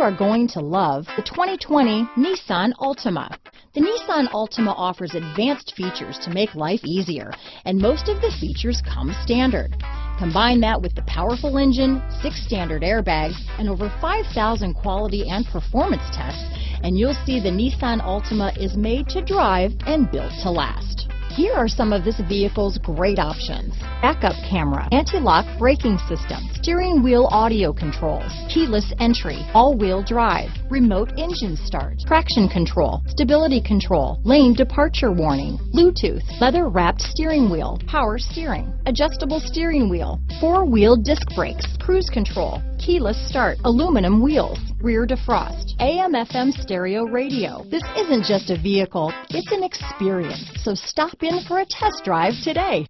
are going to love the 2020 Nissan Altima. The Nissan Altima offers advanced features to make life easier, and most of the features come standard. Combine that with the powerful engine, 6 standard airbags, and over 5,000 quality and performance tests, and you'll see the Nissan Altima is made to drive and built to last. Here are some of this vehicle's great options: backup camera, anti-lock braking system, steering wheel audio controls, keyless entry, all-wheel drive, remote engine start, traction control, stability control, lane departure warning, Bluetooth, leather-wrapped steering wheel, power steering, adjustable steering wheel, 4-wheel disc brakes, cruise control, keyless start, aluminum wheels, rear defrost, AM/FM stereo radio. This isn't just a vehicle, it's an experience. So stop in for a test drive today.